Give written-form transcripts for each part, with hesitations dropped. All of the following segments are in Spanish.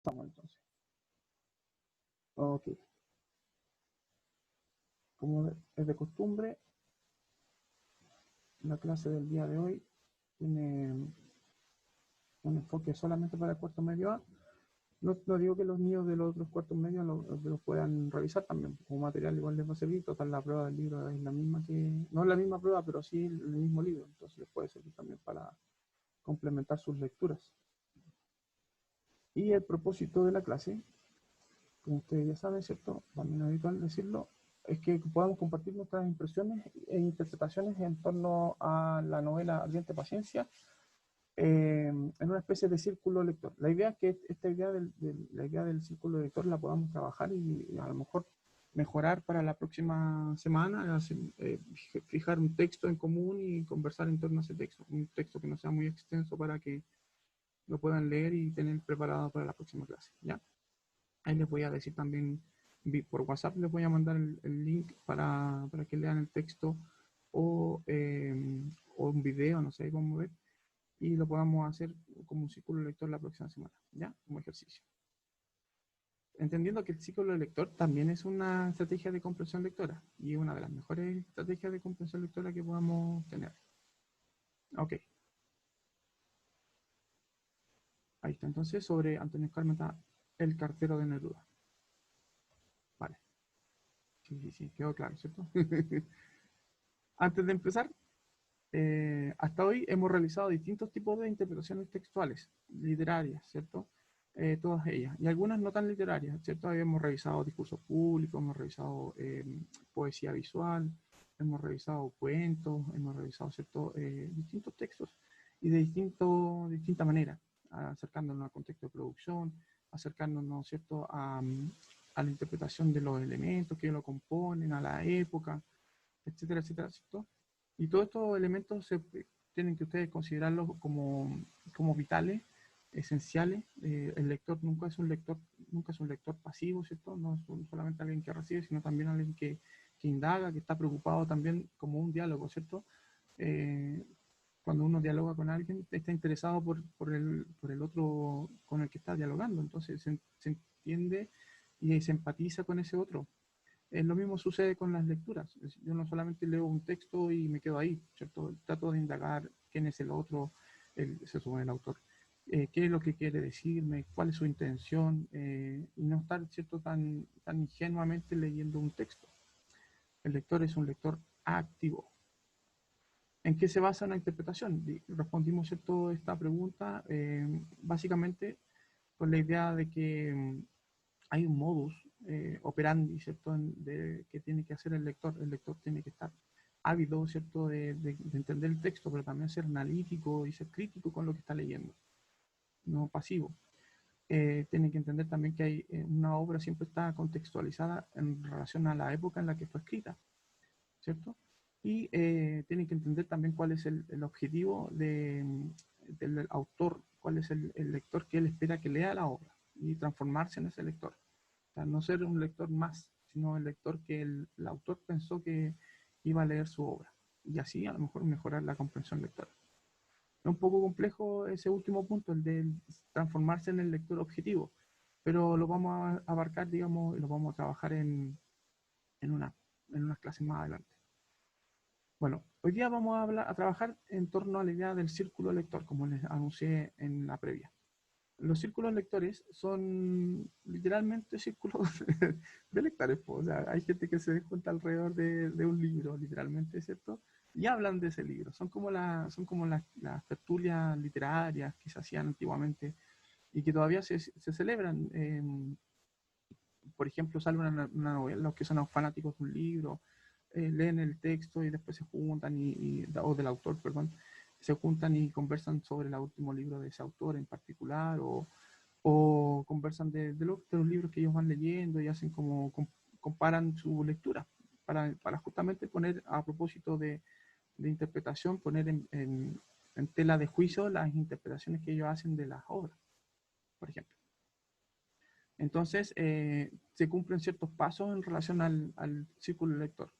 Estamos entonces. Ok. Como es de costumbre, la clase del día de hoy tiene un enfoque solamente para el cuarto medio A. No digo que los niños de los otros cuartos medios lo puedan revisar también. Como material igual les va a servir. Total, la prueba del libro es la misma que... No es la misma prueba, pero sí el mismo libro. Entonces les puede servir también para complementar sus lecturas. Y el propósito de la clase, como ustedes ya saben, ¿cierto? También es habitual decirlo, es que podamos compartir nuestras impresiones e interpretaciones en torno a la novela Ardiente Paciencia en una especie de círculo lector. La idea es que esta idea la idea del círculo lector la podamos trabajar y a lo mejor mejorar para la próxima semana, fijar un texto en común y conversar en torno a ese texto, un texto que no sea muy extenso para que lo puedan leer y tener preparado para la próxima clase, ¿ya? Ahí les voy a decir también, por WhatsApp les voy a mandar el link para que lean el texto o un video, no sé cómo ver, y lo podamos hacer como un círculo lector la próxima semana, ¿ya? Como ejercicio. Entendiendo que el círculo lector también es una estrategia de comprensión lectora y una de las mejores estrategias de comprensión lectora que podamos tener. Ok, ahí está. Entonces, sobre Antonio Escarmenta, el cartero de Neruda. Vale, sí, quedó claro, ¿cierto? Antes de empezar, hasta hoy hemos realizado distintos tipos de interpretaciones textuales, literarias, ¿cierto? Todas ellas, y algunas no tan literarias, ¿cierto? Hemos revisado discursos públicos, hemos revisado poesía visual, hemos revisado cuentos, hemos revisado, ¿cierto? Distintos textos y de distinta manera, acercándonos al contexto de producción, acercándonos, ¿cierto? A la interpretación de los elementos que lo componen, a la época, etcétera, ¿cierto? Y todos estos elementos tienen que ustedes considerarlos como vitales, esenciales. El lector nunca es un lector pasivo, ¿cierto? No es solamente alguien que recibe, sino también alguien que indaga, que está preocupado también como un diálogo, ¿cierto? Eh, Cuando uno dialoga con alguien, está interesado por el otro con el que está dialogando, entonces se entiende y se empatiza con ese otro. Lo mismo sucede con las lecturas. Yo no solamente leo un texto y me quedo ahí, ¿cierto? Trato de indagar quién es el otro, se supone el autor, qué es lo que quiere decirme, cuál es su intención, y no estar, ¿cierto?, tan ingenuamente leyendo un texto. El lector es un lector activo. ¿En qué se basa una interpretación? Respondimos, ¿cierto?, esta pregunta básicamente con la idea de que hay un modus operandi, ¿cierto?, que tiene que hacer el lector. El lector tiene que estar ávido, ¿cierto?, de entender el texto, pero también ser analítico y ser crítico con lo que está leyendo, no pasivo. Tiene que entender también que hay una obra siempre está contextualizada en relación a la época en la que fue escrita, ¿cierto? Y tiene que entender también cuál es el objetivo del autor, cuál es el lector que él espera que lea la obra y transformarse en ese lector. O sea, no ser un lector más, sino el lector que el autor pensó que iba a leer su obra. Y así a lo mejor mejorar la comprensión lectora. Es un poco complejo ese último punto, el de transformarse en el lector objetivo, pero lo vamos a abarcar, digamos, y lo vamos a trabajar en, una, en unas clases más adelante. Bueno, hoy día vamos a trabajar en torno a la idea del círculo lector, como les anuncié en la previa. Los círculos lectores son literalmente círculos de lectores. O sea, hay gente que se junta alrededor de un libro, literalmente, ¿cierto? Y hablan de ese libro. Son como las tertulias literarias que se hacían antiguamente y que todavía se celebran. Por ejemplo, sale una novela, los que son fanáticos de un libro, leen el texto y después se juntan, o del autor, perdón, se juntan y conversan sobre el último libro de ese autor en particular, o conversan de los libros que ellos van leyendo y hacen como comparan su lectura para justamente poner a propósito de interpretación, poner en tela de juicio las interpretaciones que ellos hacen de las obras, por ejemplo. Entonces, se cumplen ciertos pasos en relación al círculo lector.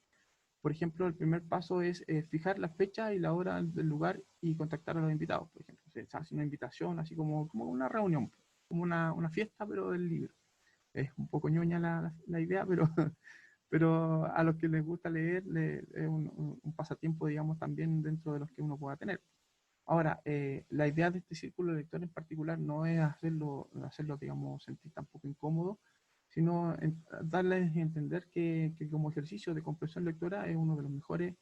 Por ejemplo, el primer paso es fijar la fecha y la hora del lugar y contactar a los invitados, por ejemplo. Se hace una invitación, así como una reunión. como una fiesta, pero del libro. Es un poco ñoña la idea, pero, pero a los que les gusta leer es un pasatiempo, digamos, también dentro de los que uno pueda tener. Ahora, la idea de este círculo de lector en particular no es hacerlo, digamos, sentir tampoco incómodo, sino darles a entender que como ejercicio de comprensión lectora es uno de los mejores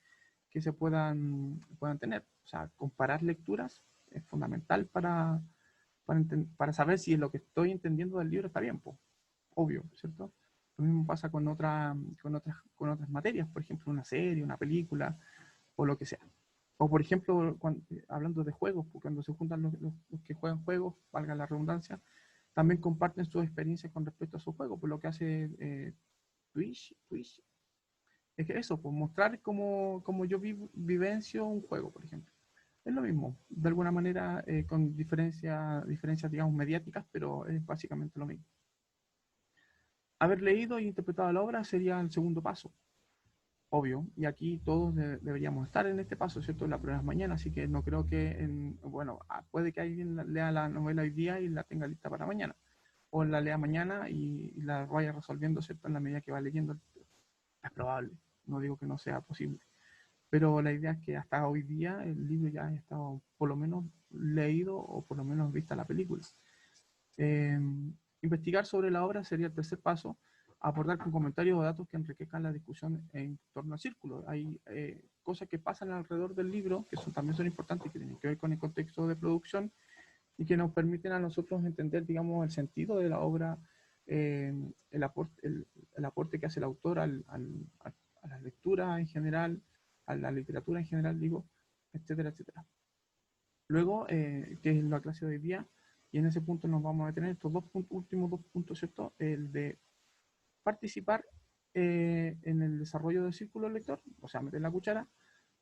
que se puedan tener. O sea, comparar lecturas es fundamental para saber si lo que estoy entendiendo del libro está bien, pues, obvio, ¿cierto? Lo mismo pasa con otras materias, por ejemplo, una serie, una película o lo que sea. O por ejemplo, hablando de juegos, porque cuando se juntan los que juegan juegos, valga la redundancia, también comparten sus experiencias con respecto a su juego, por lo que hace Twitch, es que eso, pues mostrar cómo yo vivencio un juego, por ejemplo. Es lo mismo, de alguna manera con diferencias, digamos, mediáticas, pero es básicamente lo mismo. Haber leído e interpretado la obra sería el segundo paso, obvio, y aquí todos deberíamos estar en este paso, ¿cierto? La prueba es mañana, así que no creo que, bueno, puede que alguien lea la novela hoy día y la tenga lista para mañana, o la lea mañana y la vaya resolviendo, ¿cierto? En la medida que va leyendo. Es probable, no digo que no sea posible, pero la idea es que hasta hoy día el libro ya ha estado por lo menos leído o por lo menos vista la película. Eh, Investigar sobre la obra sería el tercer paso, aportar con comentarios o datos que enriquezcan la discusión en torno al círculo. Hay cosas que pasan alrededor del libro que también son importantes y que tienen que ver con el contexto de producción y que nos permiten a nosotros entender, digamos, el sentido de la obra, el aporte que hace el autor a la lectura en general, a la literatura en general, digo, etcétera, etcétera. Luego, que es la clase de hoy día, y en ese punto nos vamos a detener estos últimos dos puntos, ¿cierto? El de participar en el desarrollo del círculo lector, o sea, meter la cuchara,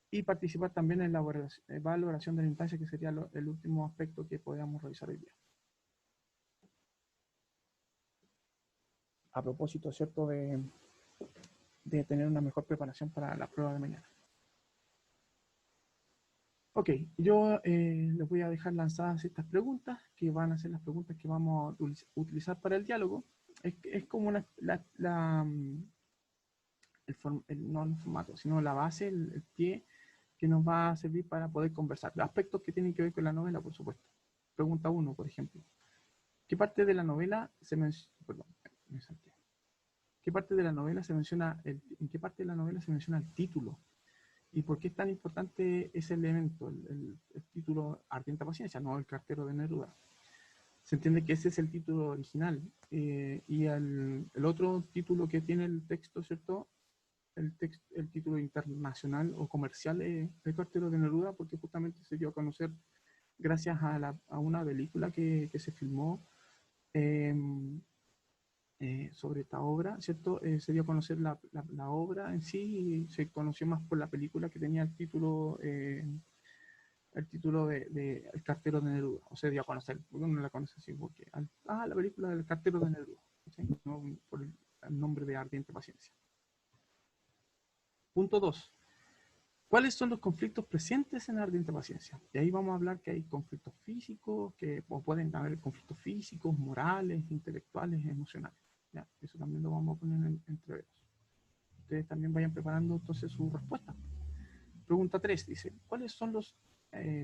y participar también en la valoración de la instancia, que sería el último aspecto que podríamos revisar hoy día. A propósito, ¿cierto?, de tener una mejor preparación para la prueba de mañana. Ok, yo les voy a dejar lanzadas estas preguntas, que van a ser las preguntas que vamos a utilizar para el diálogo. Es como no el formato, sino la base, el pie que nos va a servir para poder conversar. Aspectos que tienen que ver con la novela, por supuesto. Pregunta 1, por ejemplo. ¿Qué parte de la novela se menciona? Perdón, me salté. ¿Qué parte de la novela se menciona? ¿En qué parte de la novela se menciona el título? ¿Y por qué es tan importante ese elemento, el título Ardiente Paciencia, no el cartero de Neruda? Se entiende que ese es el título original. Y el otro título que tiene el texto, ¿cierto? El título internacional o comercial es el cartero de Neruda, porque justamente se dio a conocer gracias a una película que se filmó eh, sobre esta obra, ¿cierto? Se dio a conocer la obra en sí y se conoció más por la película que tenía el título de El cartero de Neruda, o se dio a conocer, porque uno la conoce así, porque, la película del cartero de Neruda, ¿sí? No por el nombre de Ardiente Paciencia. Punto 2. ¿Cuáles son los conflictos presentes en Ardiente Paciencia? Y ahí vamos a hablar que hay conflictos físicos, o pueden haber conflictos físicos, morales, intelectuales, emocionales. ¿Ya? Eso también lo vamos a poner entre veros. Ustedes también vayan preparando entonces su respuesta. Pregunta 3 dice, ¿cuáles son los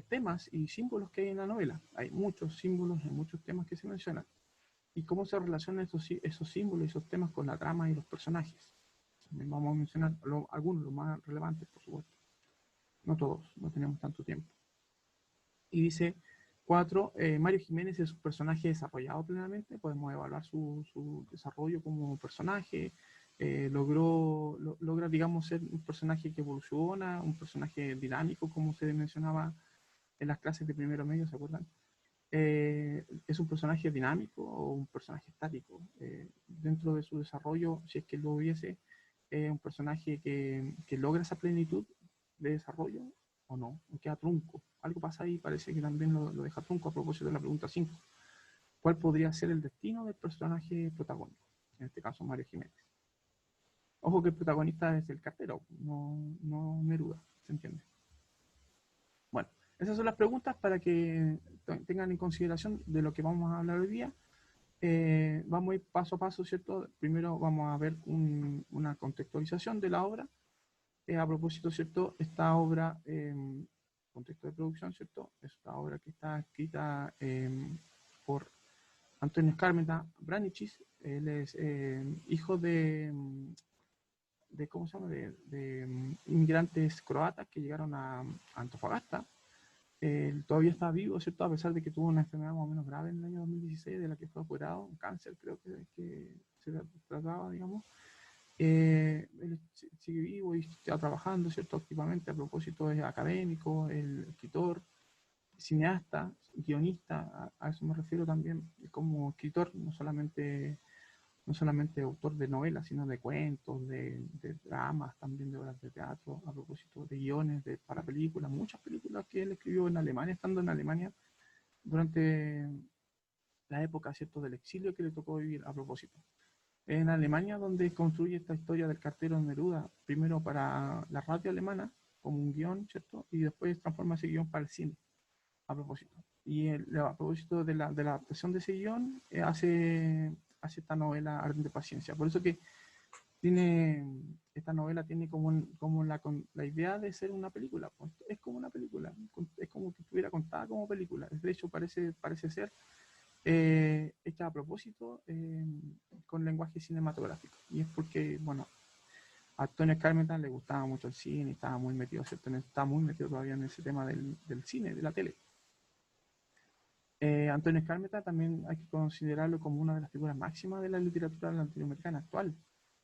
temas y símbolos que hay en la novela? Hay muchos símbolos, hay muchos temas que se mencionan. ¿Y cómo se relacionan esos símbolos y esos temas con la trama y los personajes? También vamos a mencionar algunos, los más relevantes, por supuesto. No todos, no tenemos tanto tiempo. Y dice 4, Mario Jiménez es un personaje desarrollado plenamente, podemos evaluar su desarrollo como personaje, logra, digamos, ser un personaje que evoluciona, un personaje dinámico, como se mencionaba en las clases de primero medio, ¿se acuerdan? ¿Es un personaje dinámico o un personaje estático? Dentro de su desarrollo, si es que lo hubiese, un personaje que logra esa plenitud de desarrollo o no, o queda trunco. Algo pasa ahí, parece que también lo deja trunco a propósito de la pregunta 5. ¿Cuál podría ser el destino del personaje protagónico? En este caso, Mario Jiménez. Ojo que el protagonista es el cartero, no Neruda, ¿se entiende? Bueno, esas son las preguntas para que tengan en consideración de lo que vamos a hablar hoy día. Vamos a ir paso a paso, ¿cierto? Primero vamos a ver una contextualización de la obra. A propósito, ¿cierto? Esta obra, contexto de producción, ¿cierto? Esta obra que está escrita por Antonio Skármeta Branicis. Él es hijo de, ¿cómo se llama? De inmigrantes croatas que llegaron a Antofagasta. Él todavía está vivo, ¿cierto? A pesar de que tuvo una enfermedad más o menos grave en el año 2016, de la que fue operado, un cáncer creo que se trataba, digamos. Él sigue vivo y está trabajando, ¿cierto? Activamente. A propósito, es académico, el escritor, cineasta, guionista, a eso me refiero también como escritor, no solamente autor de novelas, sino de cuentos, de dramas, también de obras de teatro, a propósito de guiones para películas, muchas películas que él escribió en Alemania, estando en Alemania durante la época, ¿cierto?, del exilio que le tocó vivir a propósito. En Alemania, donde construye esta historia del cartero Neruda, primero para la radio alemana, como un guión, ¿cierto? Y después transforma ese guión para el cine, a propósito. Y a propósito de la adaptación de ese guión, hace esta novela Ardente Paciencia. Por eso que esta novela tiene como la idea de ser una película. Pues, es como una película, es como que estuviera contada como película. De hecho, parece ser hecha a propósito con lenguaje cinematográfico. Y es porque, bueno, a Antonio Carmenta le gustaba mucho el cine y estaba muy metido, ¿cierto? Está muy metido todavía en ese tema del cine, de la tele. Antonio Skármeta también hay que considerarlo como una de las figuras máximas de la literatura latinoamericana actual.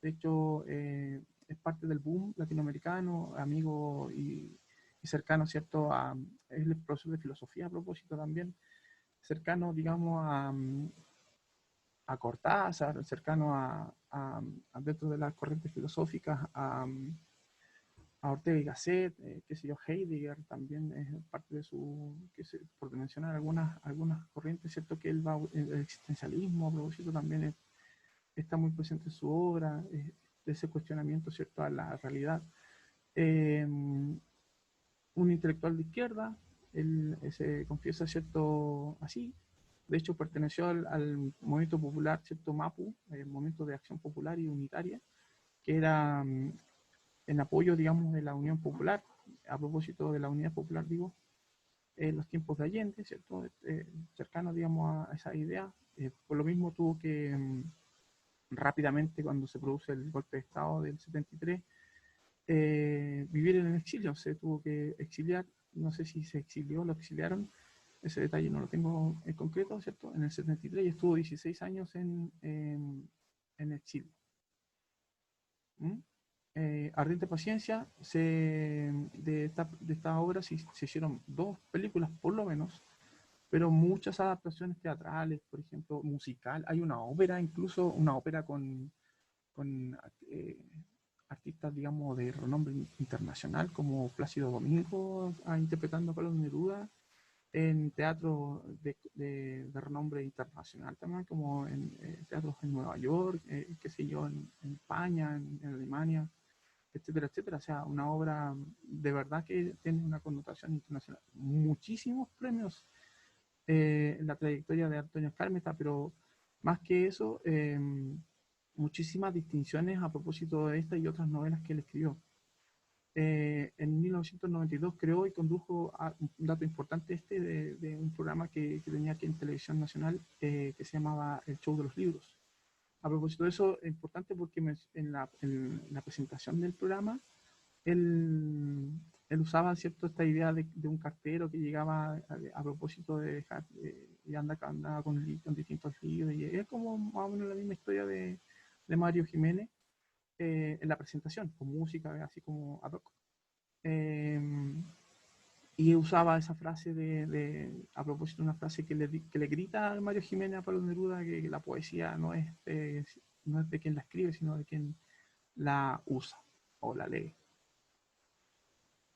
De hecho, es parte del boom latinoamericano, amigo y cercano, ¿cierto? Es el profesor de filosofía a propósito también, cercano, digamos, a Cortázar, cercano dentro de las corrientes filosóficas, a Ortega y Gasset, qué sé yo, Heidegger también es parte de su, por mencionar algunas corrientes, ¿cierto? Que él va, el existencialismo, a propósito, también está muy presente en su obra, de ese cuestionamiento, ¿cierto?, a la realidad. Un intelectual de izquierda, él se confiesa, ¿cierto?, así. De hecho, perteneció al movimiento popular, ¿cierto?, MAPU, el movimiento de acción popular y unitaria, que era en apoyo, digamos, de la Unión Popular, a propósito de la Unidad Popular, digo, en los tiempos de Allende, ¿cierto? Cercano, digamos, a esa idea. Por lo mismo tuvo que rápidamente, cuando se produce el golpe de Estado del 73, vivir en el exilio, se tuvo que exiliar, no sé si se exilió, lo exiliaron, ese detalle no lo tengo en concreto, ¿cierto? En el 73 y estuvo 16 años en exilio. ¿Mm? Ardiente Paciencia, de esta obra se hicieron dos películas por lo menos, pero muchas adaptaciones teatrales, por ejemplo, musical. Hay una ópera, incluso una ópera con artistas, digamos, de renombre internacional, como Plácido Domingo interpretando a Carlos Neruda, en teatro de renombre internacional también, como en teatros en Nueva York, qué sé yo, en España, en Alemania, etcétera, etcétera. O sea, una obra de verdad que tiene una connotación internacional. Muchísimos premios en la trayectoria de Antonio Skármeta, pero más que eso, muchísimas distinciones a propósito de esta y otras novelas que él escribió. En 1992 creó y condujo un dato importante de un programa que tenía aquí en Televisión Nacional que se llamaba El Show de los Libros. A propósito de eso, es importante porque en la presentación del programa él usaba, ¿cierto?, esta idea de un cartero que llegaba a propósito de dejar, y andaba con distintos libros, y es como más o menos la misma historia de Mario Jiménez en la presentación, con música, así como ad hoc. Eh, y usaba esa frase a propósito de una frase que le grita a Mario Jiménez a Pablo Neruda, que la poesía no es de quien la escribe, sino de quien la usa o la lee.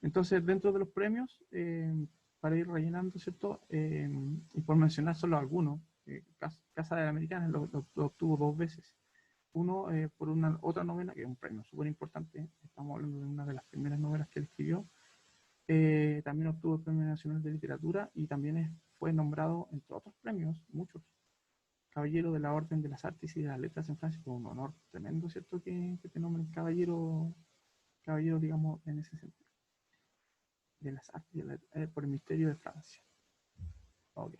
Entonces, dentro de los premios, para ir rellenando, ¿cierto? Y por mencionar solo algunos, Casa de la Americana lo obtuvo dos veces. Uno por una otra novela, que es un premio súper importante, estamos hablando de una de las primeras novelas que él escribió. También obtuvo el Premio Nacional de Literatura y también fue nombrado, entre otros premios, muchos, caballero de la Orden de las Artes y de las Letras en Francia, por un honor tremendo, ¿cierto? Que te nombren caballero, caballero, digamos, en ese sentido, de las artes, por el misterio de Francia. Ok.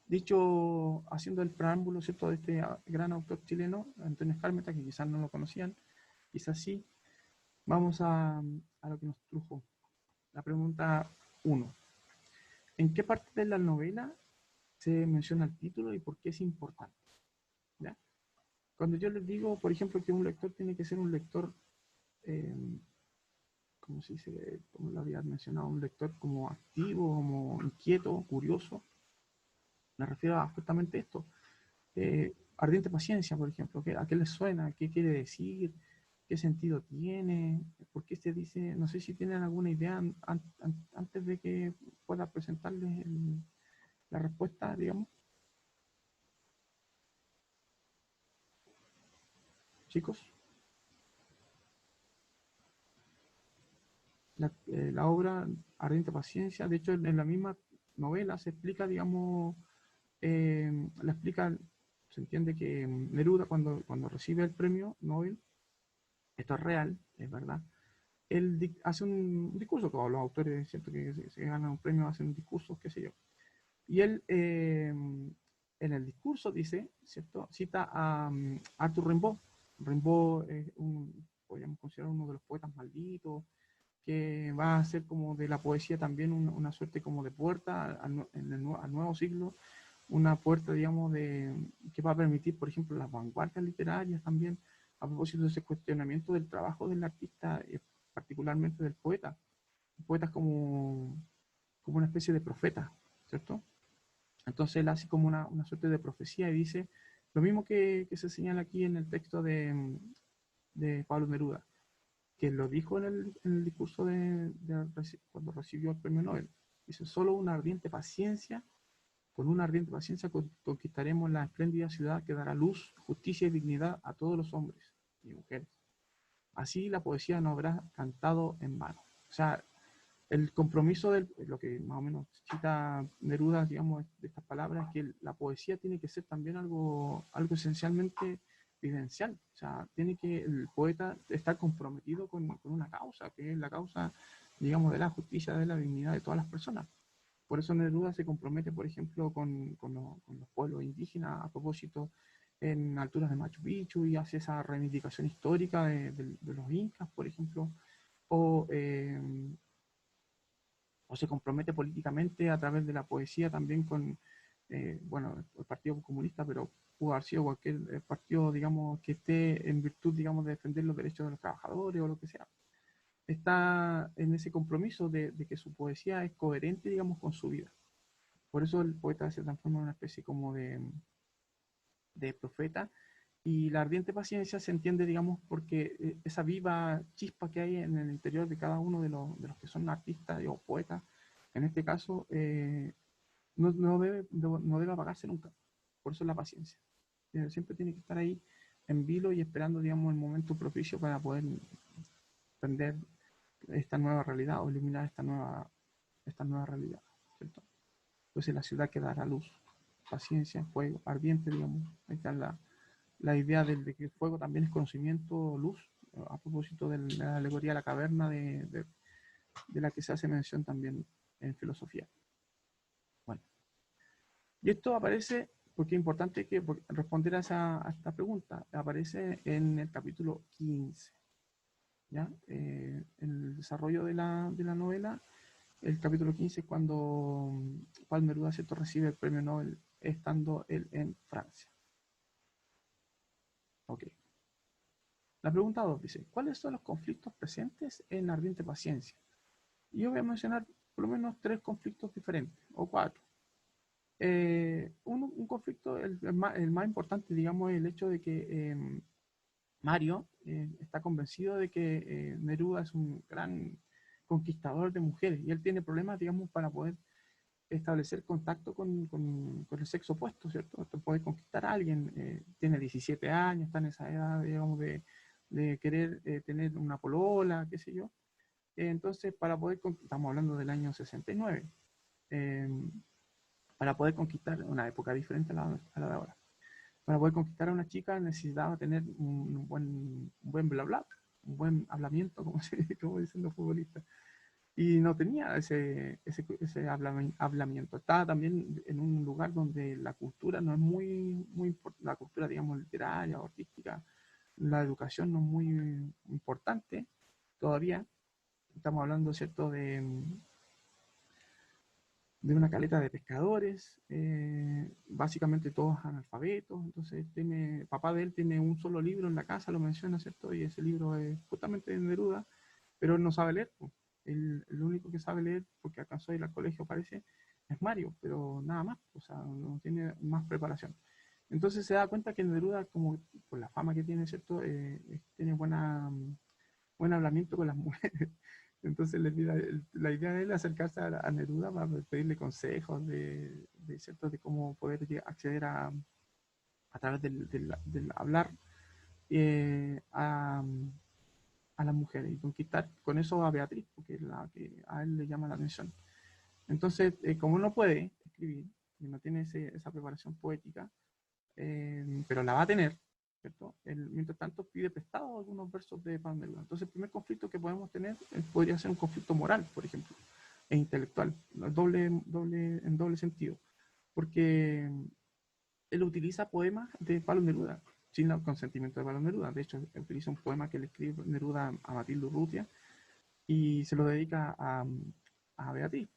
Dicho, haciendo el preámbulo, ¿cierto?, de este gran autor chileno, Antonio Skármeta, que quizás no lo conocían, quizás sí, vamos a lo que nos trujo. La pregunta 1. ¿En qué parte de la novela se menciona el título y por qué es importante? ¿Ya? Cuando yo les digo, por ejemplo, que un lector tiene que ser un lector, eh, ¿cómo se dice? Como lo había mencionado, un lector como activo, como inquieto, curioso, me refiero a justamente esto. Ardiente paciencia, por ejemplo, ¿a qué les suena? ¿Qué quiere decir? ¿Qué sentido tiene? ¿Por qué se dice? No sé si tienen alguna idea antes de que pueda presentarles la respuesta, digamos. Chicos, la obra Ardiente Paciencia, de hecho en la misma novela se explica, digamos, la explica, se entiende que Neruda cuando recibe el premio Nobel, esto es real, es verdad, él hace un discurso, todos los autores, ¿cierto?, que se ganan un premio hacen discursos, qué sé yo, y él en el discurso dice, ¿cierto?, cita a Arthur Rimbaud. Rimbaud es podríamos considerar uno de los poetas malditos, que va a ser como de la poesía también una suerte como de puerta al nuevo siglo, una puerta, digamos, que va a permitir, por ejemplo, las vanguardias literarias también, a propósito de ese cuestionamiento del trabajo del artista, particularmente del poeta. El poeta es como una especie de profeta, ¿cierto? Entonces él hace como una suerte de profecía y dice lo mismo que se señala aquí en el texto de Pablo Neruda, que lo dijo en el discurso cuando recibió el premio Nobel. Dice, solo una ardiente paciencia, con una ardiente paciencia conquistaremos la espléndida ciudad que dará luz, justicia y dignidad a todos los hombres y mujeres. Así la poesía no habrá cantado en vano. O sea, el compromiso de lo que más o menos cita Neruda, digamos, de estas palabras, que la poesía tiene que ser también algo esencialmente vivencial. O sea, tiene que el poeta estar comprometido con una causa, que es la causa, digamos, de la justicia, de la dignidad de todas las personas. Por eso Neruda se compromete, por ejemplo, con los pueblos indígenas a propósito en alturas de Machu Picchu y hace esa reivindicación histórica de los incas, por ejemplo, o, eh, o se compromete políticamente a través de la poesía también con, bueno, el Partido Comunista, pero pudo haber sido cualquier partido, digamos, que esté en virtud, digamos, de defender los derechos de los trabajadores o lo que sea. Está en ese compromiso de que su poesía es coherente, digamos, con su vida. Por eso el poeta se transforma en una especie como de profeta y la ardiente paciencia se entiende, digamos, porque esa viva chispa que hay en el interior de cada uno de los que son artistas o poetas, en este caso, no debe apagarse nunca. Por eso es la paciencia. Siempre tiene que estar ahí en vilo y esperando, digamos, el momento propicio para poder prender esta nueva realidad o iluminar esta nueva realidad, ¿cierto? Entonces la ciudad que dará luz, paciencia, fuego, ardiente, digamos. Ahí está la idea de que el fuego también es conocimiento, luz, a propósito de la alegoría de la caverna de la que se hace mención también en filosofía. Bueno, y esto aparece, porque es importante que responder a esta pregunta, aparece en el capítulo 15, ¿ya? En el desarrollo de la novela, el capítulo 15 es cuando Palmer Neruda recibe el premio Nobel estando él en Francia. Ok. La pregunta 2 dice, ¿cuáles son los conflictos presentes en la ardiente paciencia? Y yo voy a mencionar por lo menos 3 conflictos diferentes, o 4. Un conflicto, el más importante, digamos, es el hecho de que Mario está convencido de que Neruda es un gran conquistador de mujeres y él tiene problemas, digamos, para poder establecer contacto con el sexo opuesto, ¿cierto? Esto puede conquistar a alguien, tiene 17 años, está en esa edad, digamos, de querer tener una polola, qué sé yo. Entonces, para poder, estamos hablando del año 69. para poder conquistar una época diferente a la de ahora. Para poder conquistar a una chica necesitaba tener un buen bla bla, un buen hablamiento, como, como dicen los futbolistas. Y no tenía ese hablamiento. Estaba también en un lugar donde la cultura no es muy la cultura, digamos, literaria o artística, la educación no es muy importante todavía. Estamos hablando, ¿cierto?, de una caleta de pescadores, básicamente todos analfabetos. Entonces papá de él tiene un solo libro en la casa, lo menciona, ¿cierto? Y ese libro es justamente de Neruda, pero él no sabe leer, pues. El único que sabe leer, porque alcanzó a ir al colegio, parece, es Mario, pero nada más, o sea, no tiene más preparación. Entonces se da cuenta que Neruda, como por la fama que tiene, ¿cierto? Tiene buen hablamiento con las mujeres. Entonces la idea de él es acercarse a Neruda para pedirle consejos ¿cierto? De cómo poder acceder a través del hablar a las mujeres y conquistar con eso a Beatriz, porque es la que a él le llama la atención. Entonces, como no puede escribir y no tiene esa preparación poética, pero la va a tener, ¿cierto? Él, mientras tanto, pide prestado algunos versos de Pablo Neruda. Entonces, el primer conflicto que podemos tener podría ser un conflicto moral, por ejemplo, e intelectual, en doble sentido, porque él utiliza poemas de Pablo Neruda, sin el consentimiento de Pablo Neruda. De hecho, utiliza un poema que le escribe Neruda a Matilde Urrutia y se lo dedica a Beatriz.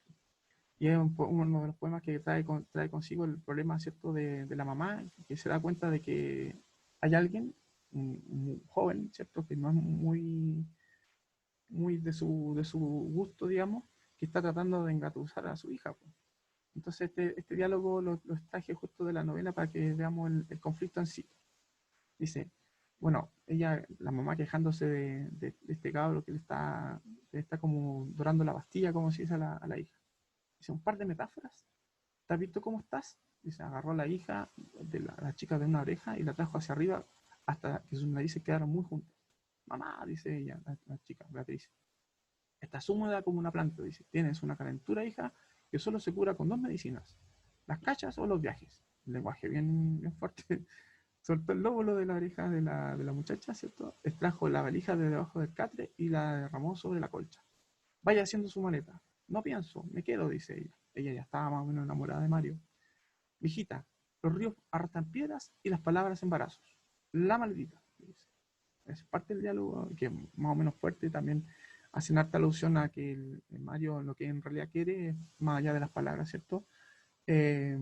Y es uno de los poemas que trae consigo el problema, ¿cierto?, de la mamá, que se da cuenta de que hay alguien, un joven, ¿cierto?, que no es muy de su gusto, digamos, que está tratando de engatusar a su hija, pues. Entonces este diálogo lo extraje justo de la novela para que veamos el conflicto en sí. Dice, bueno, la mamá quejándose de este cabro que le está como dorando la pastilla, como se dice a la hija. Dice, un par de metáforas. ¿Te has visto cómo estás? Dice, agarró a la hija de la chica de una oreja y la trajo hacia arriba hasta que sus narices quedaron muy juntas. Mamá, dice ella, la chica, Beatriz, estás húmeda como una planta, dice, tienes una calentura, hija, que solo se cura con dos medicinas, las cachas o los viajes. Un lenguaje bien fuerte. Soltó el lóbulo de la oreja de la muchacha, ¿cierto? Extrajo la valija de debajo del catre y la derramó sobre la colcha. Vaya haciendo su maleta. No pienso, me quedo, dice ella. Ella ya estaba más o menos enamorada de Mario. Mijita, los ríos arrastran piedras y las palabras embarazos. La maldita, dice. Es parte del diálogo, que es más o menos fuerte, también hacen harta alusión a que el Mario lo que en realidad quiere, más allá de las palabras, ¿cierto? Eh,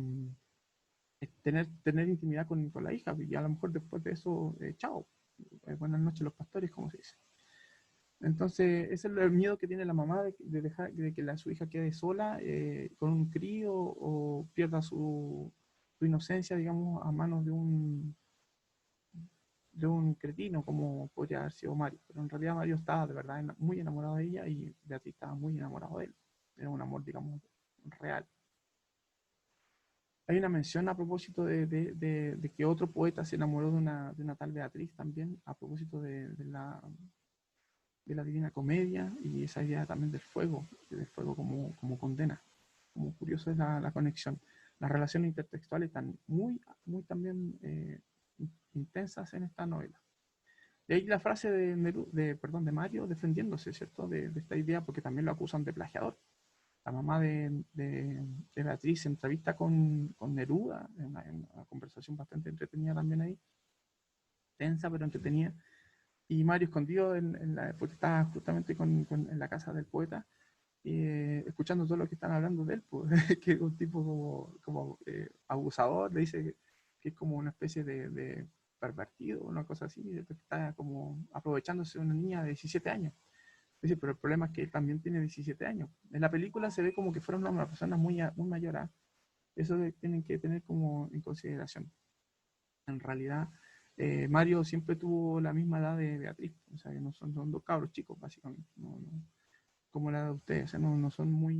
es tener intimidad con la hija, y a lo mejor después de eso, chao, buenas noches los pastores, como se dice. Entonces, ese es el miedo que tiene la mamá de dejar de que su hija quede sola con un crío o pierda su inocencia, digamos, a manos de un cretino como podría haber sido Mario. Pero en realidad Mario estaba de verdad muy enamorado de ella y Beatriz estaba muy enamorado de él. Era un amor, digamos, real. Hay una mención a propósito de que otro poeta se enamoró de una tal Beatriz también, a propósito de la Divina Comedia y esa idea también del fuego como condena. Como curioso es la conexión. Las relaciones intertextuales están muy también intensas en esta novela. De ahí la frase de Mario defendiéndose, ¿cierto? De esta idea, porque también lo acusan de plagiador. La mamá de Beatriz se entrevista con Neruda, en una conversación bastante entretenida también ahí, tensa pero entretenida, y Mario escondido porque estaba justamente en la casa del poeta, escuchando todo lo que están hablando de él, pues, que es un tipo como abusador, le dice que es como una especie de pervertido, una cosa así, que está como aprovechándose de una niña de 17 años. Dice, pero el problema es que él también tiene 17 años. En la película se ve como que fuera una persona muy mayor. Eso tienen que tener como en consideración. En realidad, Mario siempre tuvo la misma edad de Beatriz, o sea, que no son dos cabros chicos, básicamente, como la de ustedes, o sea, no son muy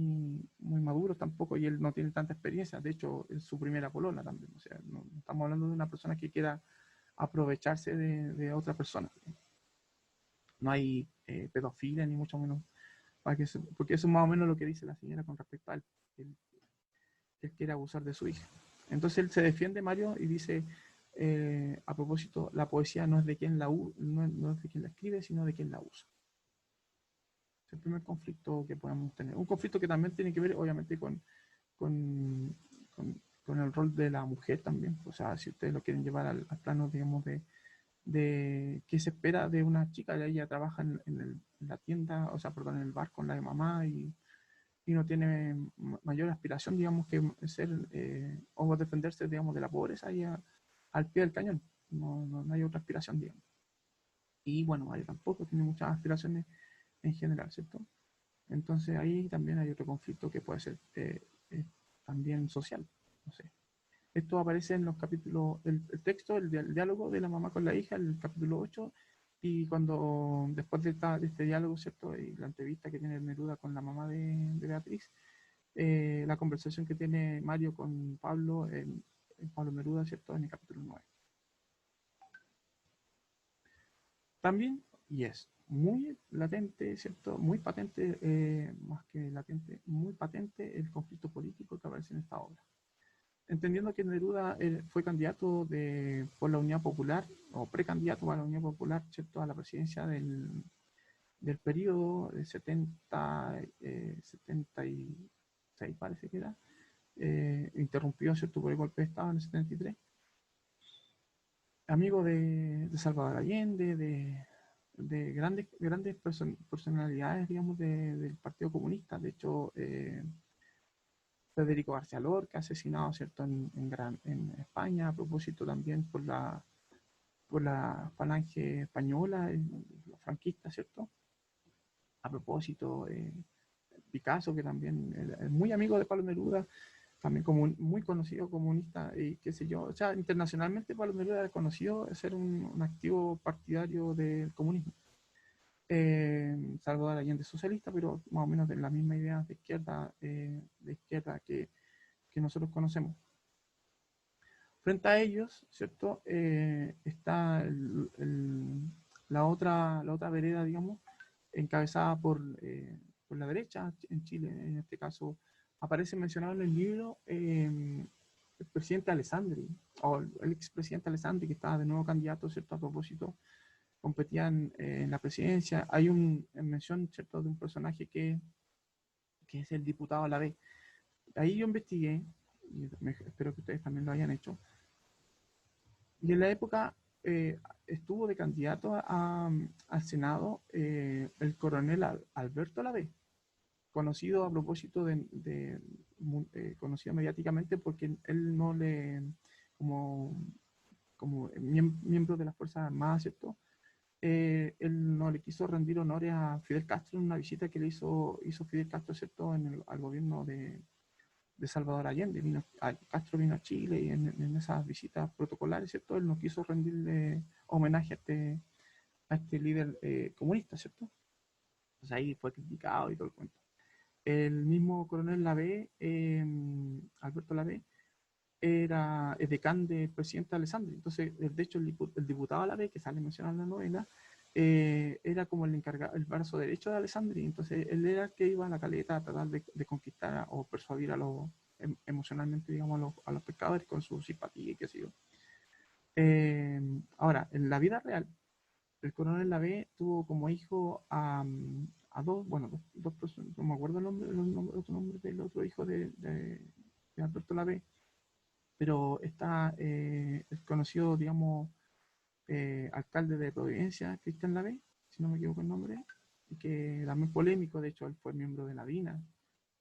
maduros tampoco, y él no tiene tanta experiencia, de hecho, es su primera polola también, o sea, no estamos hablando de una persona que quiera aprovecharse de otra persona. No hay pedofilia, ni mucho menos, porque eso es más o menos lo que dice la señora con respecto a él. que él quiere abusar de su hija. Entonces él se defiende, Mario, y dice, a propósito, la poesía no es de quien no es de quien la escribe, sino de quien la usa. Es el primer conflicto que podemos tener. Un conflicto que también tiene que ver, obviamente, con, con el rol de la mujer también. O sea, si ustedes lo quieren llevar al plano, digamos, de qué se espera de una chica, ella trabaja en la tienda, o sea, perdón, en el bar con la de mamá y no tiene mayor aspiración, digamos, que ser o defenderse, digamos, de la pobreza y al pie del cañón. No hay otra aspiración, digamos. Y bueno, ella tampoco tiene muchas aspiraciones en general, ¿cierto? Entonces ahí también hay otro conflicto que puede ser también social, no sé. Esto aparece en los capítulos, el texto, el diálogo de la mamá con la hija, el capítulo 8 y cuando después de este diálogo, ¿cierto? Y la entrevista que tiene Neruda con la mamá de Beatriz, la conversación que tiene Mario con Pablo, en Pablo Neruda, ¿cierto? En el capítulo 9. También, y es muy latente, ¿cierto? Muy patente, más que latente, muy patente el conflicto político que aparece en esta obra. Entendiendo que Neruda fue candidato por la Unidad Popular, o precandidato a la Unidad Popular, ¿cierto? A la presidencia del periodo de 76, parece que era, interrumpido, ¿cierto? Por el golpe de Estado en el 73. Amigo de Salvador Allende, de grandes personalidades, digamos, del Partido Comunista. De hecho, Federico García Lorca, asesinado, ¿cierto?, en España, a propósito también por la falange española, los franquistas, ¿cierto? A propósito, Picasso, que también es muy amigo de Pablo Neruda, también como muy conocido comunista y qué sé yo. O sea, internacionalmente Pablo Neruda es conocido de ser un activo partidario del comunismo. Salvador Allende socialista, pero más o menos de la misma idea de izquierda que nosotros conocemos. Frente a ellos, ¿cierto? Está la otra vereda, digamos, encabezada por la derecha en Chile. En este caso, aparece mencionado en el libro el presidente Alessandri, o el expresidente Alessandri, que estaba de nuevo candidato, ¿cierto? A propósito, competían en la presidencia. Hay en mención, ¿cierto?, de un personaje que es el diputado a la vez. Ahí yo investigué, y espero que ustedes también lo hayan hecho, y en la época estuvo de candidato al Senado el coronel Alberto Lave, conocido a propósito conocido mediáticamente porque él no le, como, como miembro de las Fuerzas Armadas, ¿cierto? Él no le quiso rendir honores a Fidel Castro en una visita que hizo Fidel Castro, ¿cierto?, al gobierno de Salvador Allende. Castro vino a Chile y en esas visitas protocolares, ¿cierto? Él no quiso rendirle homenaje a este líder comunista, ¿cierto? Entonces ahí fue criticado y todo el cuento. El mismo coronel Lave, Alberto Lave, era decán del presidente Alessandri. Entonces, de hecho, el diputado Lave, que sale mencionado en la novela, era como el encargado, el brazo derecho de Alessandri. Entonces, él era el que iba a la caleta a tratar de conquistar o persuadir emocionalmente, digamos, a los pescadores con su simpatía y qué sé yo. Ahora, en la vida real, el coronel Lave tuvo como hijo a dos, bueno, dos personas, no me acuerdo otro nombre del otro hijo de Alberto Lave, pero está el conocido, digamos, alcalde de Providencia, Cristian Lave, si no me equivoco el nombre, y que también polémico, de hecho, él fue miembro de la DINA,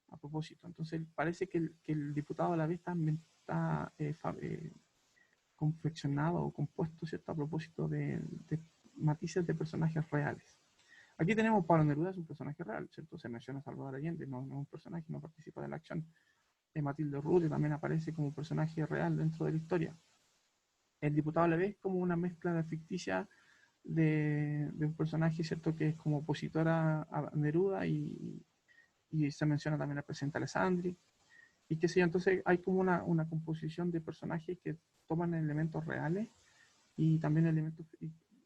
a propósito. Entonces, parece que el diputado Lave está confeccionado o compuesto, ¿cierto?, a propósito de matices de personajes reales. Aquí tenemos Pablo Neruda, es un personaje real, ¿cierto? Se menciona a Salvador Allende, no es un personaje, no participa de la acción. Matilde Urrutia también aparece como un personaje real dentro de la historia. El diputado le ve como una mezcla ficticia de un personaje, ¿cierto?, que es como opositora a Neruda y se menciona también al presidente Alessandri y qué sé yo. Entonces hay como una composición de personajes que toman elementos reales y también elementos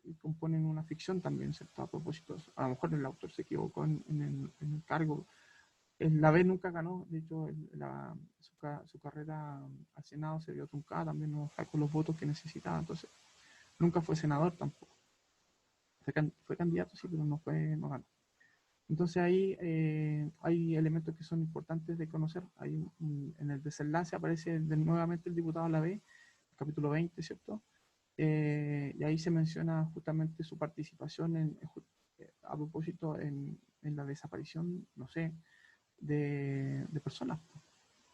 y componen una ficción también, ¿cierto? A propósito, a lo mejor el autor se equivocó en el cargo La B nunca ganó, de hecho, su carrera al Senado se vio truncada, también no sacó los votos que necesitaba, entonces nunca fue senador tampoco. Fue candidato, sí, pero no ganó. Entonces ahí hay elementos que son importantes de conocer. En el desenlace aparece nuevamente el diputado Lavé, capítulo 20, ¿cierto? Y ahí se menciona justamente su participación a propósito en la desaparición, no sé, de personas.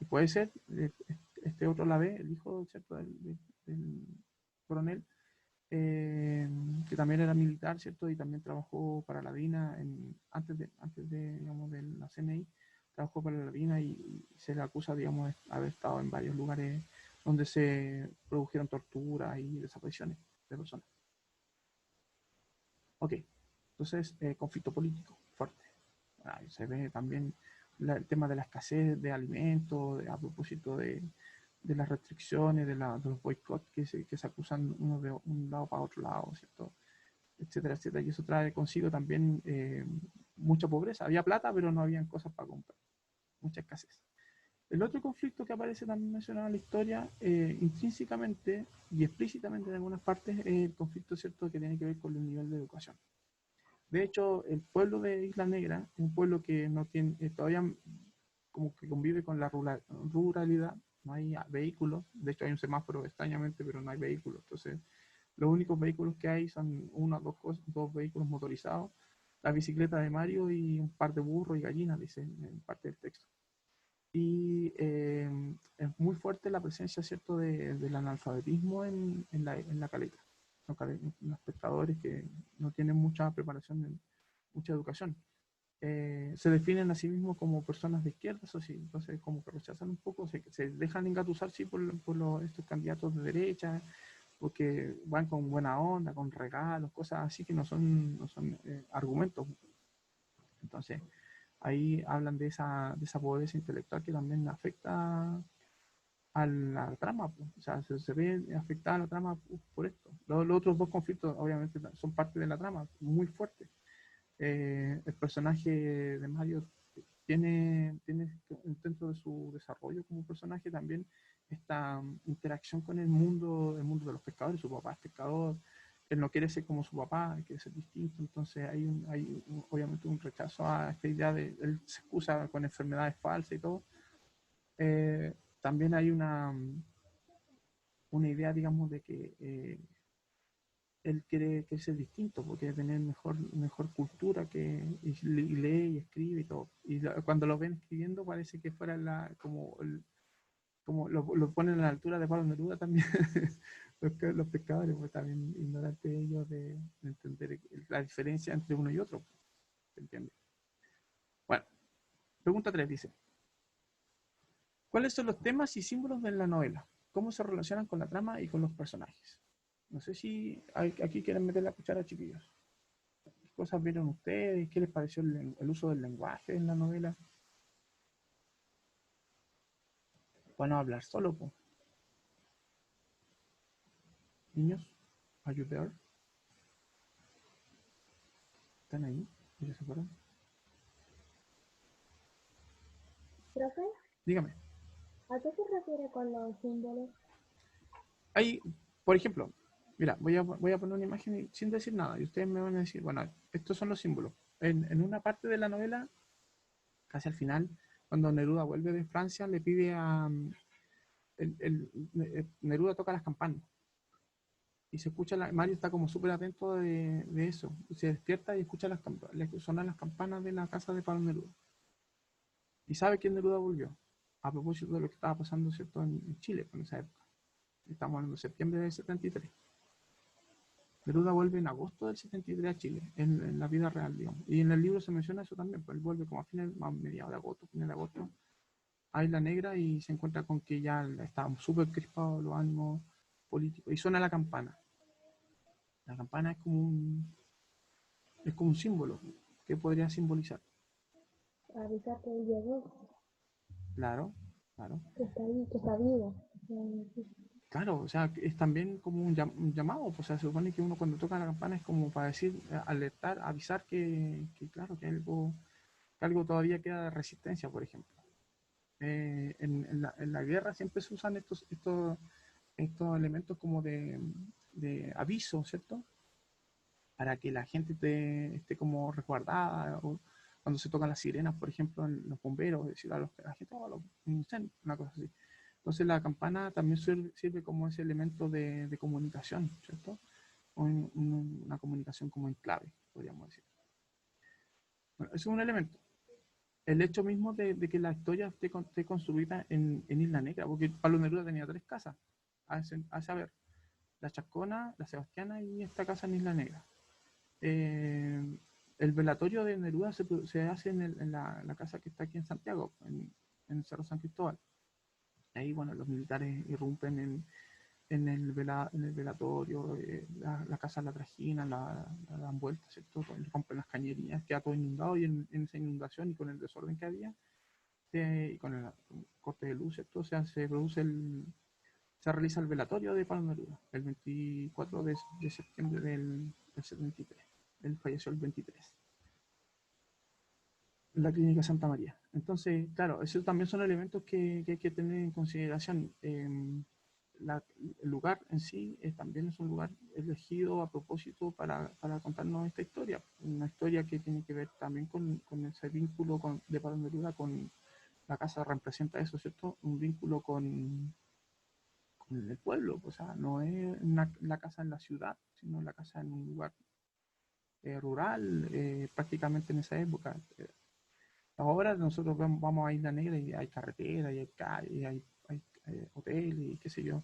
Y puede ser este otro Lavé, el hijo, ¿cierto? Del coronel, que también era militar, ¿cierto? Y también trabajó para la DINA digamos, de la CNI, trabajó para la DINA y se le acusa, digamos, de haber estado en varios lugares donde se produjeron torturas y desapariciones de personas. Ok, entonces, conflicto político fuerte. Ahí se ve también el tema de la escasez de alimentos, a propósito de las restricciones, de los boicots que se acusan uno de un lado para otro lado, ¿cierto? Etcétera, etcétera. Y eso trae consigo también mucha pobreza. Había plata, pero no habían cosas para comprar. Mucha escasez. El otro conflicto que aparece también mencionado en la historia, intrínsecamente y explícitamente en algunas partes, es el conflicto, ¿cierto?, que tiene que ver con el nivel de educación. De hecho, el pueblo de Isla Negra es un pueblo que no tiene, todavía como que convive con la ruralidad, no hay vehículos, de hecho hay un semáforo extrañamente, pero no hay vehículos, entonces los únicos vehículos que hay son dos vehículos motorizados, la bicicleta de Mario y un par de burros y gallinas, dice en parte del texto. Y es muy fuerte la presencia, ¿cierto?, del analfabetismo en la caleta. Los pescadores que no tienen mucha preparación, mucha educación. Se definen a sí mismos como personas de izquierda, eso sí, entonces como que rechazan un poco, se dejan engatusar, sí, por estos candidatos de derecha, porque van con buena onda, con regalos, cosas así que no son argumentos. Entonces, ahí hablan de esa pobreza intelectual que también afecta a la trama, pues. O sea, se ve afectada la trama por esto. Los otros dos conflictos, obviamente, son parte de la trama, muy fuertes. El personaje de Mario tiene dentro de su desarrollo como personaje también esta interacción con el mundo de los pescadores. Su papá es pescador, él no quiere ser como su papá, quiere ser distinto, entonces obviamente un rechazo a esta idea de él se excusa con enfermedades falsas y todo. También hay una idea, digamos, de que él quiere que ser distinto, porque quiere tener mejor cultura, y lee y escribe y todo. Y cuando lo ven escribiendo parece que fuera como lo ponen a la altura de Pablo Neruda también, los pescadores, pues también ignorantes ellos de entender la diferencia entre uno y otro, ¿se entiende? Bueno, pregunta 3 dice, ¿cuáles son los temas y símbolos de la novela? ¿Cómo se relacionan con la trama y con los personajes? No sé si aquí quieren meter la cuchara, chiquillos. ¿Qué cosas vieron ustedes? ¿Qué les pareció el uso del lenguaje en la novela? Bueno, hablar solo, pues. Niños, are you there? ¿Están ahí? ¿Ellos se acuerdan? Profe, Dígame. ¿a qué se refiere con los símbolos? Hay, por ejemplo, mira, voy a poner una imagen sin decir nada y ustedes me van a decir, bueno, estos son los símbolos. En una parte de la novela, casi al final, cuando Neruda vuelve de Francia, le pide a... Neruda toca las campanas y se escucha, Mario está como súper atento de eso. Se despierta y escucha le sonan las campanas de la casa de Pablo Neruda. Y sabe que Neruda volvió. A propósito de lo que estaba pasando, ¿cierto?, en Chile en esa época. Estamos hablando de septiembre del 73. Neruda vuelve en agosto del 73 a Chile, en la vida real, digamos. Y en el libro se menciona eso también, pues él vuelve como a mediados de agosto, final de agosto, a Isla Negra y se encuentra con que ya estaban súper crispados los ánimos políticos. Y suena la campana. La campana es como un símbolo que podría simbolizar. Avisar que él llegó, Claro, claro. que está ahí, que está vivo. Claro, o sea, es también como un llamado, pues, o sea, se supone que uno cuando toca la campana es como para decir, alertar, avisar que claro, que algo que algo todavía queda de resistencia, por ejemplo. En la guerra siempre se usan estos elementos como de aviso, ¿cierto? Para que la gente esté como resguardada, o cuando se tocan las sirenas, por ejemplo, en los bomberos, decir a la gente, oh, los incendios, una cosa así. Entonces la campana también sirve como ese elemento de comunicación, ¿cierto? Una comunicación como en clave, podríamos decir. Bueno, eso es un elemento. El hecho mismo de que la historia esté construida en Isla Negra, porque Pablo Neruda tenía 3 casas, a saber, la Chascona, la Sebastiana y esta casa en Isla Negra. El velatorio de Neruda se hace en la casa que está aquí en Santiago, en el Cerro San Cristóbal. Ahí, bueno, los militares irrumpen en el velatorio, la casa la trajinan, la dan vuelta, ¿cierto? Rompen las cañerías, queda todo inundado, y en esa inundación y con el desorden que había, y con el corte de luz, ¿cierto? O sea, se realiza el velatorio de Pablo Neruda el 24 de septiembre del 73. Él falleció el 23 en la clínica Santa María. Entonces, claro, esos también son elementos que hay que tener en consideración. El lugar en sí también es un lugar elegido a propósito para contarnos esta historia. Una historia que tiene que ver también con ese vínculo de Pablo Neruda con la casa, representa eso, ¿cierto? Un vínculo con el pueblo, o sea, no es la casa en la ciudad, sino la casa en un lugar rural, prácticamente en esa época. Ahora nosotros vamos a Isla Negra y hay carretera, y hay calle, y hay hotel y qué sé yo.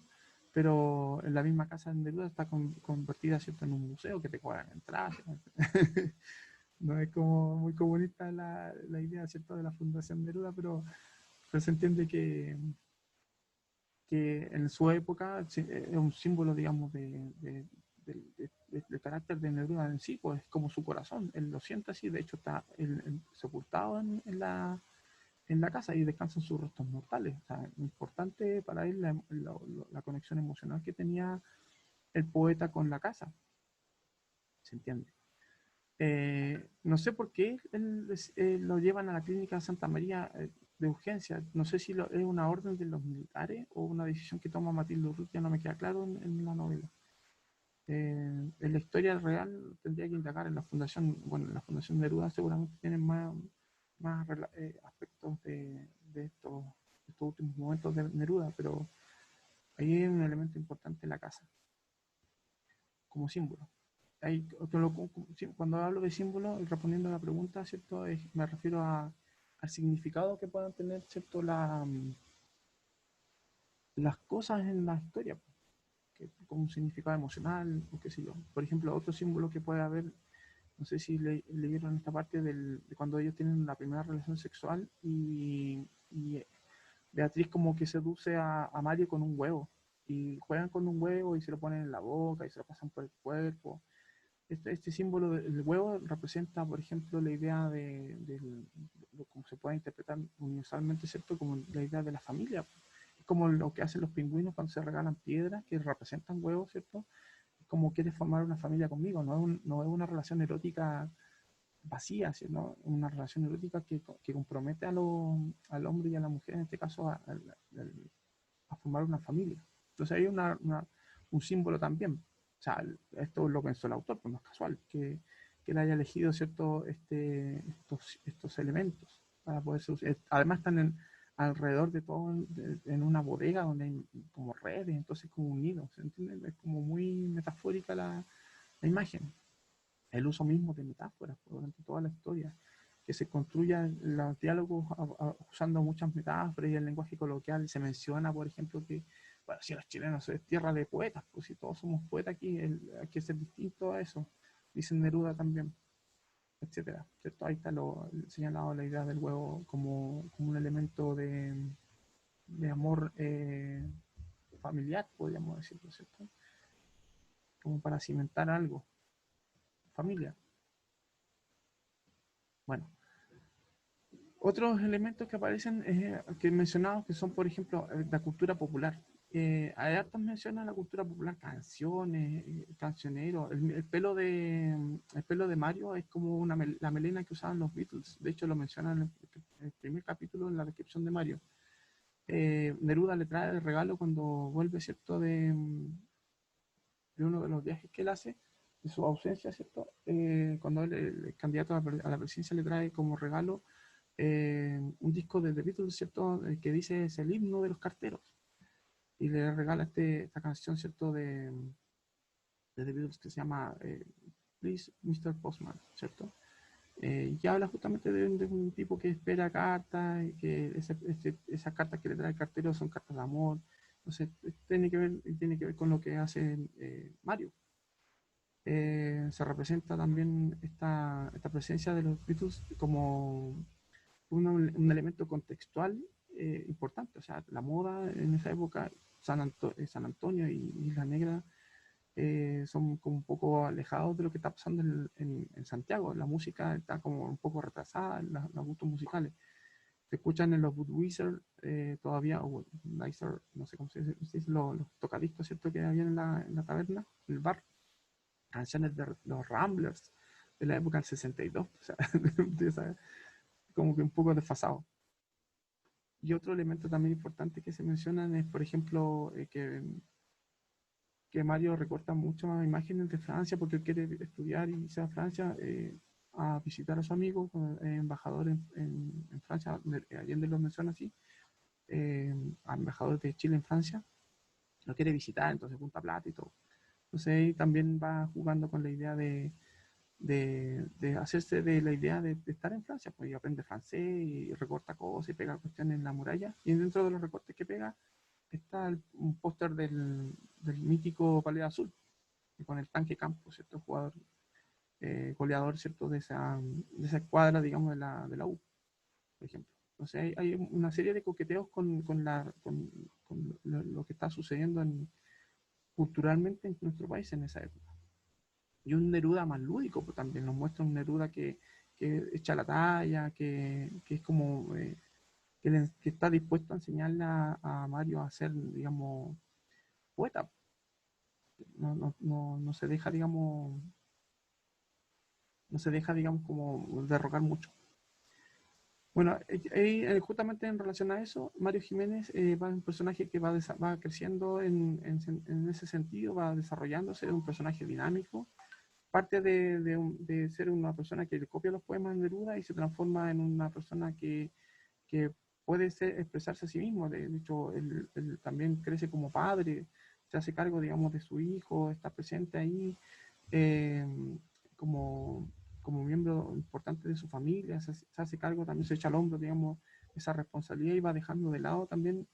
Pero en la misma casa de Neruda está convertida, ¿cierto?, en un museo que te cobran entradas. No es como muy comunista la idea, ¿cierto?, de la Fundación Neruda, pero se entiende que en su época es un símbolo, digamos, de carácter de Neruda en sí, pues es como su corazón. Él lo siente así, de hecho está sepultado en la casa y descansan sus restos mortales. O sea, importante para él la conexión emocional que tenía el poeta con la casa, ¿se entiende? No sé por qué lo llevan a la clínica Santa María de urgencia. No sé si es una orden de los militares o una decisión que toma Matilde Urrutia, no me queda claro en la novela. En la historia real tendría que indagar en la fundación. Bueno, en la Fundación Neruda seguramente tienen más aspectos de estos últimos momentos de Neruda, pero ahí hay un elemento importante, la casa, como símbolo. Ahí, cuando hablo de símbolo, y respondiendo a la pregunta, ¿cierto? Me refiero al significado que puedan tener, ¿cierto? Las cosas en la historia, como un significado emocional, o qué sé yo. Por ejemplo, otro símbolo que puede haber, no sé si leyeron esta parte de cuando ellos tienen la primera relación sexual y Beatriz como que seduce a Mario con un huevo, y juegan con un huevo y se lo ponen en la boca y se lo pasan por el cuerpo. Este símbolo del huevo representa, por ejemplo, la idea como se puede interpretar universalmente, ¿cierto?, como la idea de la familia. Es como lo que hacen los pingüinos cuando se regalan piedras que representan huevos, ¿cierto? Es como quieres formar una familia conmigo, no es una relación erótica vacía, sino una relación erótica que compromete al hombre y a la mujer, en este caso, a formar una familia. Entonces hay un símbolo también. O sea, esto lo pensó el autor, pues no es casual que él haya elegido, ¿cierto?, estos elementos para poder ser. Además están alrededor de todo en una bodega donde hay como redes, entonces como unidos, ¿se entiende? Es como muy metafórica la imagen. El uso mismo de metáforas durante toda la historia, que se construyan los diálogos usando muchas metáforas y el lenguaje coloquial. Se menciona, por ejemplo, que, bueno, si los chilenos es tierra de poetas, pues si todos somos poetas aquí, hay que ser distinto a eso, dice Neruda también, etcétera, ¿cierto? Ahí está señalado la idea del huevo como un elemento de amor familiar, podríamos decirlo, ¿cierto? Como para cimentar algo, familia. Bueno, otros elementos que aparecen, que he mencionado, que son, por ejemplo, la cultura popular. hay hartas menciones a la cultura popular, canciones, cancioneros. El pelo de Mario es como la melena que usaban los Beatles. De hecho, lo mencionan en el primer capítulo en la descripción de Mario. Neruda le trae el regalo cuando vuelve, ¿cierto? De uno de los viajes que él hace, de su ausencia, ¿cierto? Cuando él, el candidato a la presidencia, le trae como regalo un disco de The Beatles, ¿cierto? Que dice es el himno de los carteros. Y le regala esta canción, ¿cierto? De The Beatles que se llama Please, Mr. Postman, ¿cierto? Y habla justamente de un tipo que espera cartas y que esas cartas que le trae el cartero son cartas de amor. Entonces, tiene que ver con lo que hace Mario. Se representa también esta presencia de los Beatles como un elemento contextual importante. O sea, la moda en esa época, San Antonio y Isla Negra son como un poco alejados de lo que está pasando en Santiago. La música está como un poco retrasada, los gustos musicales. Se escuchan en los Budweiser todavía, o Budweiser, no sé cómo se dice, los tocadiscos, ¿cierto? Que había en la taberna, en el bar, canciones de los Ramblers de la época del 62, o sea, como que un poco desfasado. Y otro elemento también importante que se mencionan es, por ejemplo, que Mario recorta mucho más imágenes de Francia porque él quiere estudiar y irse a Francia a visitar a su amigo, embajador en Francia, Allende lo menciona así, embajador de Chile en Francia, lo quiere visitar, entonces junta plata y todo. Entonces ahí también va jugando con la idea de hacerse de la idea de estar en Francia, pues y aprende francés y recorta cosas y pega cuestiones en la muralla. Y dentro de los recortes que pega está un póster del mítico Palais Azul, con el tanque Campo, ¿cierto? Jugador goleador, ¿cierto? De esa escuadra, digamos, de la U, por ejemplo. Entonces hay una serie de coqueteos con lo que está sucediendo culturalmente en nuestro país en esa época. Y un Neruda más lúdico, pues también nos muestra un Neruda que echa la talla, que es como que está dispuesto a enseñarle a Mario a ser, digamos, poeta. No se deja, digamos, no se deja, digamos, como derrocar mucho. Bueno, justamente en relación a eso, Mario Jiménez va un personaje que va creciendo en ese sentido, va desarrollándose, es un personaje dinámico, parte de ser una persona que le copia los poemas de Neruda y se transforma en una persona que puede expresarse a sí mismo. De hecho, él también crece como padre, se hace cargo, digamos, de su hijo, está presente ahí eh, como, como miembro importante de su familia, se hace cargo, también se echa al hombro, digamos, esa responsabilidad y va dejando de lado también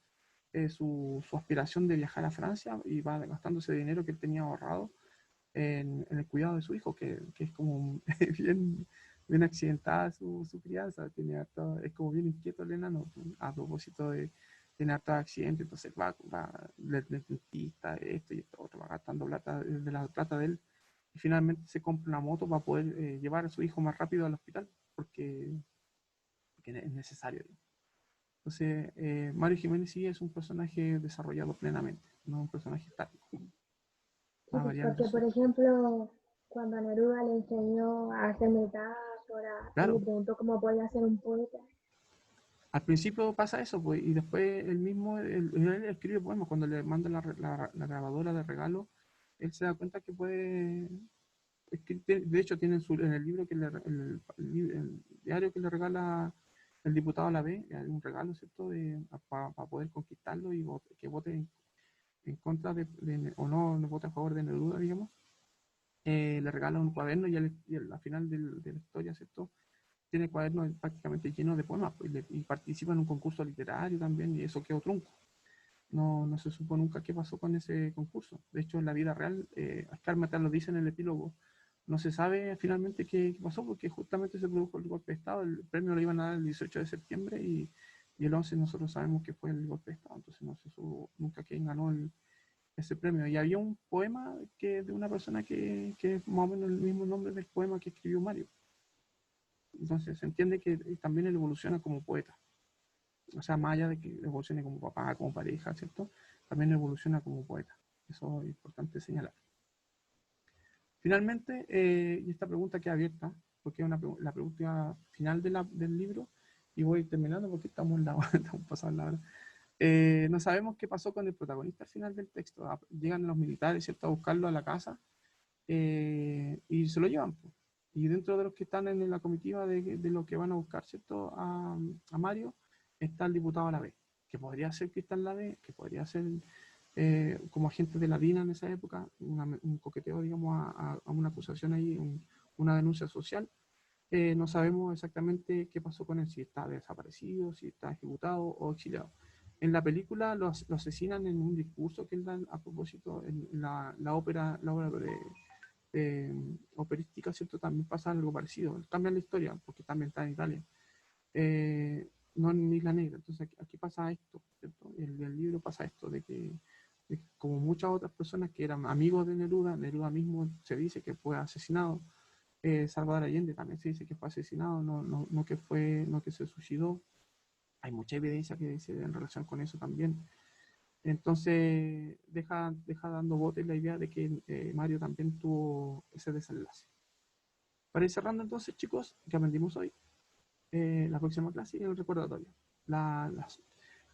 su aspiración de viajar a Francia y va gastando ese dinero que él tenía ahorrado el cuidado de su hijo, que es como bien accidentada su crianza, es como bien inquieto el enano, a propósito tiene hartos accidentes, entonces va del dentista, esto y esto otro, va gastando plata de la plata de él, y finalmente se compra una moto para poder llevar a su hijo más rápido al hospital, porque es necesario. Entonces, Mario Jiménez sí es un personaje desarrollado plenamente, no un personaje estático. Sí, Va variando porque, eso. por ejemplo, cuando Neruda le enseñó a hacer metáforas y le Claro, preguntó cómo podía ser un poeta, al principio pasa eso, pues, y después él escribe poemas. Cuando le manda la grabadora de regalo, él se da cuenta que puede. De hecho, tiene en el libro el diario que le regala el diputado a la B, hay un regalo, ¿cierto?, para poder conquistarlo y que vote en contra o no vote a favor de Neruda, digamos. Le regala un cuaderno y al final de la historia, ¿cierto?, tiene cuadernos prácticamente llenos de poemas pues, y participa en un concurso literario también y eso quedó trunco. No se supo nunca qué pasó con ese concurso. De hecho, en la vida real, Oscar Matar lo dice en el epílogo, no se sabe finalmente qué pasó porque justamente se produjo el golpe de Estado. El premio lo iban a dar el 18 de septiembre y el 11 nosotros sabemos que fue el golpe de Estado, entonces no se supo nunca quién ganó ese premio. Y había un poema de una persona que es más o menos el mismo nombre del poema que escribió Mario. Entonces se entiende que también él evoluciona como poeta. O sea, más allá de que evolucione como papá, como pareja, ¿cierto? también evoluciona como poeta. Eso es importante señalar. Finalmente, y esta pregunta queda abierta, porque es la pregunta final del libro, y voy terminando porque estamos pasando la hora. No sabemos qué pasó con el protagonista al final del texto. Llegan los militares, ¿cierto?, a buscarlo a la casa y se lo llevan. Pues. Y dentro de los que están en la comitiva de lo que van a buscar, ¿cierto?, a Mario, está el diputado Lavé, que podría ser Cristian Lavé, que podría ser como agente de la DINA en esa época, un coqueteo, digamos, a una acusación ahí, una denuncia social. No sabemos exactamente qué pasó con él, si está desaparecido, si está ejecutado o exiliado. En la película lo asesinan en un discurso que él da a propósito en la obra operística, ¿cierto? También pasa algo parecido. Cambian la historia porque también está en Italia. No en Isla Negra. Entonces aquí pasa esto, ¿cierto? En el libro pasa esto, de que como muchas otras personas que eran amigos de Neruda, Neruda mismo se dice que fue asesinado. Salvador Allende también se dice que fue asesinado, no que se suicidó. Hay mucha evidencia que dice en relación con eso también. Entonces deja dando bote la idea de que Mario también tuvo ese desenlace. Para ir cerrando entonces, chicos, ¿qué aprendimos hoy? La próxima clase y el recordatorio.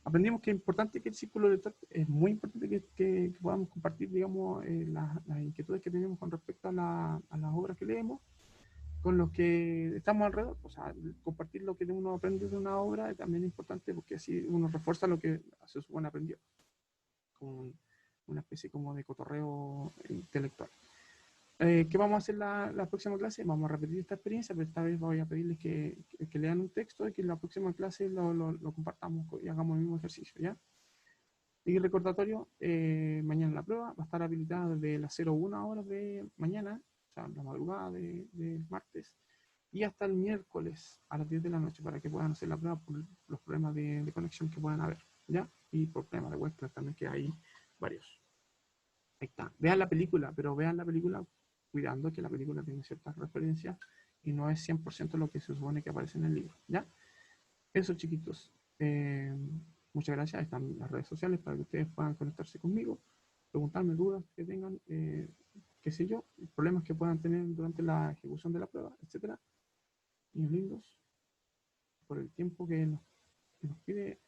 Aprendimos que es importante que el círculo lector, es muy importante que podamos compartir, digamos, las inquietudes que tenemos con respecto a las obras que leemos con los que estamos alrededor. O sea, compartir lo que uno aprende de una obra es también importante porque así uno refuerza lo que se supone aprendió, con una especie como de cotorreo intelectual. ¿Qué vamos a hacer la próxima clase? Vamos a repetir esta experiencia, pero esta vez voy a pedirles que lean un texto y que en la próxima clase lo compartamos y hagamos el mismo ejercicio, ¿ya? Y recordatorio, mañana la prueba va a estar habilitada desde las 01 horas de mañana, o sea, la madrugada del martes, y hasta el miércoles a las 10 de la noche para que puedan hacer la prueba por los problemas de conexión que puedan haber, ¿ya? Y por problemas de web también, que hay varios. Ahí está. Vean la película, pero vean la película cuidando que la película tiene ciertas referencias y no es 100% lo que se supone que aparece en el libro, ¿ya? Eso, chiquitos. Muchas gracias. Ahí están las redes sociales para que ustedes puedan conectarse conmigo, preguntarme dudas que tengan, qué sé yo, problemas que puedan tener durante la ejecución de la prueba, etcétera. Niños lindos, por el tiempo que nos pide,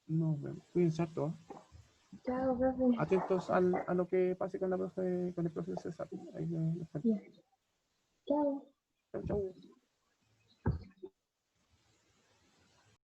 nos vemos. Cuídense harto. Chao, profe. Atentos a lo que pase con el profe César. Ahí les cuento. Ya. Chao. Chau, chau.